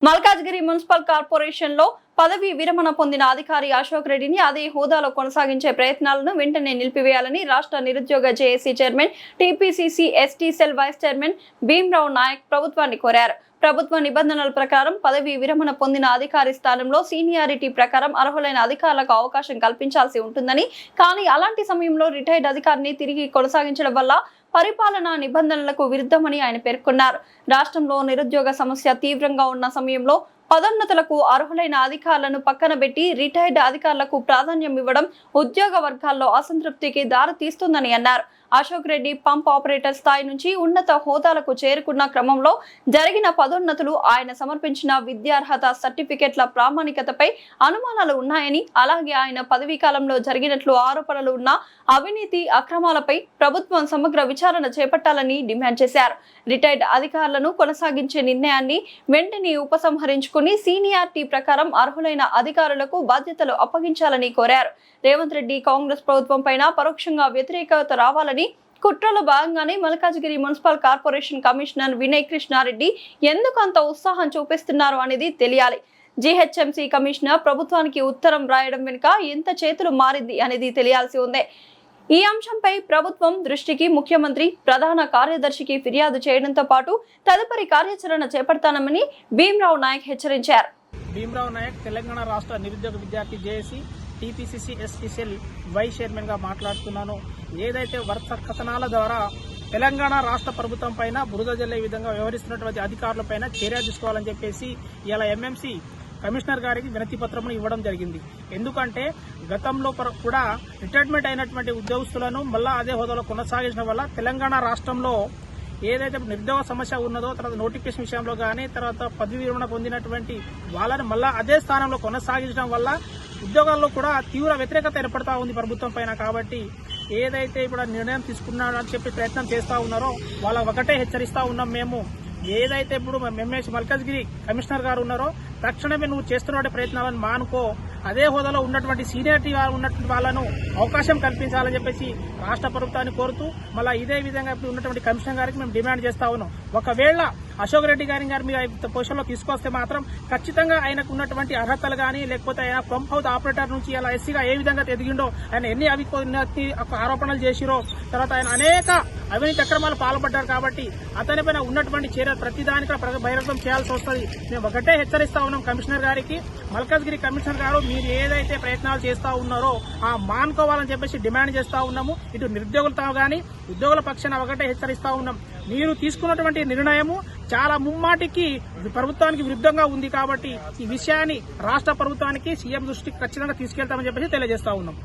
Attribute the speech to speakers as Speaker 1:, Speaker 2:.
Speaker 1: Malkajgiri municipal corporation లో పదవి విరమణ పొందిన అధికారి అశోక్ రెడ్డిని అదే హోదాలో కొనసాగించే ప్రయత్నాలను వెంటనే నిలిపివేయాలని రాష్ట్ర నిరుద్యోగ JAC chairman, TPCC ST cell vice chairman Bhimrao Nayak ప్రభుత్వాన్ని కోరారు. ప్రభుత్వ నిబంధనల ప్రకారం పదవి విరమణ పొందిన అధికారి స్థానంలో సీనియారిటీ ప్రకారం అర్హులైన అధికారులకు అవకాశం కల్పించాల్సి ఉంటుందని, కానీ అలాంటి సమయంలో రిటైర్డ్ అధికారిని తిరిగి కొనసాగించడం వల్ల పరిపాలనా నిబంధనలకు విరుద్ధమని ఆయన పేర్కొన్నారు. రాష్ట్రంలో నిరుద్యోగ సమస్య తీవ్రంగా ఉన్న సమయంలో పదోన్నతులకు అర్హులైన అధికారులను పక్కన పెట్టి రిటైర్డ్ అధికారులకు ప్రాధాన్యం ఇవ్వడం ఉద్యోగ వర్గాల్లో అసంతృప్తికి దారి తీస్తుందని అన్నారు. అశోక్ రెడ్డి పంప్ ఆపరేటర్ స్థాయి నుంచి ఉన్నత హోదాలకు చేరుకున్న క్రమంలో జరిగిన పదోన్నతులు, ఆయన సమర్పించిన విద్యార్హత సర్టిఫికెట్ల ప్రామాణికతపై అనుమానాలు ఉన్నాయని, అలాగే ఆయన పదవీ కాలంలో జరిగినట్లు ఆరోపణలు ఉన్న అవినీతి అక్రమాలపై ప్రభుత్వం సమగ్ర విచారణ చేపట్టాలని డిమాండ్ చేశారు. రిటైర్డ్ అధికారులను కొనసాగించే నిర్ణయాన్ని వెంటనే ఉపసంహరించుకుని సీనియారిటీ ప్రకారం అర్హులైన అధికారులకు బాధ్యతలు అప్పగించాలని కోరారు. రేవంత్ రెడ్డి కాంగ్రెస్ ప్రభుత్వం పైన పరోక్షంగా వ్యతిరేకత రావాలని, కుట్రలో భాగంగానే Malkajgiri municipal corporation commissioner Vinay Krishna Reddy ఎందుకు అంత ఉత్సాహం చూపిస్తున్నారు అనేది తెలియాలి. జీహెచ్ఎంసీ కమిషనర్ ప్రభుత్వానికి ఉత్తరం రాయడం వెనుక ఎంత చేతులు మారింది అనేది తెలియాల్సి ఉంది. ఈ అంశంపై ప్రభుత్వం దృష్టికి ముఖ్యమంత్రి, ప్రధాన కార్యదర్శికి ఫిర్యాదు చేయడంతో పాటు తదుపరి కార్యాచరణ చేపడతానని భీమ్రావ్ నాయక్ హెచ్చరించారు.
Speaker 2: భీమ్రావ్ నాయక్ తెలంగాణ రాష్ట్ర నిరుద్యోగ విద్యార్థి JAC TPCC ST cell vice chairman గా మాట్లాడుతున్నాను. ఏదైతే వరుస కథనాల ద్వారా తెలంగాణ రాష్ట్ర ప్రభుత్వం పైన బురద జల్లే విధంగా వ్యవహరిస్తున్నటువంటి అధికారులపైన చర్య తీసుకోవాలని చెప్పేసి ఇలా ఎంఎంసీ కమిషనర్ గారికి వినతి పత్రమును ఇవ్వడం జరిగింది. ఎందుకంటే గతంలో కూడా రిటైర్మెంట్ అయినటువంటి ఉద్యోగస్తులను మళ్ళా అదే హోదాలో కొనసాగించడం వల్ల తెలంగాణ రాష్ట్రంలో ఏదైతే నిరుద్యోగ సమస్య ఉన్నదో, తర్వాత నోటిఫికేషన్ విషయంలో కానీ, తర్వాత పదవి విరమణ పొందినటువంటి వాళ్ళని మళ్ళా అదే స్థానంలో కొనసాగించడం వల్ల ఉద్యోగాల్లో కూడా తీవ్ర వ్యతిరేకత ఏర్పడతా ఉంది ప్రభుత్వం పైన. కాబట్టి ఏదైతే ఇప్పుడు నిర్ణయం తీసుకున్నారని చెప్పి ప్రయత్నం చేస్తా ఉన్నారో వాళ్ళ ఒకటే హెచ్చరిస్తా ఉన్నాం. మేము ఏదైతే ఇప్పుడు ఎంఎస్ మల్కాజ్గిరి కమిషనర్ గారు ఉన్నారో తక్షణమే నువ్వు చేస్తున్న ప్రయత్నాలను మానుకో, అదే హోదాలో ఉన్నటువంటి సీనియారిటీ ఉన్నటువంటి వాళ్ళను అవకాశం కల్పించాలని చెప్పేసి రాష్ట్ర ప్రభుత్వాన్ని కోరుతూ మళ్ళీ ఇదే విధంగా ఇప్పుడు ఉన్నటువంటి కమిషనర్ గారికి మేము డిమాండ్ చేస్తా ఉన్నాం. ఒకవేళ అశోక్ రెడ్డి గారి మీరు పొజిషన్లో తీసుకొస్తే మాత్రం ఖచ్చితంగా ఆయనకు ఉన్నటువంటి అర్హతలు కానీ, లేకపోతే ఆయన పంప్ హౌస్ ఆపరేటర్ నుంచి అలా ఎస్సీగా ఏ విధంగా ఎదిగిండో, ఆయన ఎన్ని ఆరోపణలు చేసిరో, తర్వాత ఆయన అనేక అవినీతి అక్రమాలు పాల్పడ్డారు. కాబట్టి అతనిపైన ఉన్నటువంటి చర్య ప్రతిదానికి బహిరంగం చేయాల్సి వస్తుంది. మేము ఒకటే హెచ్చరిస్తా ఉన్నాం కమిషనర్ గారికి, మల్కాజ్గిరి కమిషనర్ గారు మీరు ఏదైతే ప్రయత్నాలు చేస్తా ఉన్నారో ఆ మానుకోవాలని చెప్పేసి డిమాండ్ చేస్తా ఉన్నాము. ఇటు నిరుద్యోగులతో గానీ ఉద్యోగుల పక్షాన ఒకటే హెచ్చరిస్తా ఉన్నాం. మీరు తీసుకున్నటువంటి నిర్ణయము చాలా ముమ్మాటికి ప్రభుత్వానికి విరుద్ధంగా ఉంది. కాబట్టి ఈ విషయాన్ని రాష్ట్ర ప్రభుత్వానికి, సీఎం దృష్టికి ఖచ్చితంగా తీసుకెళ్తామని చెప్పేసి తెలియజేస్తా ఉన్నాం.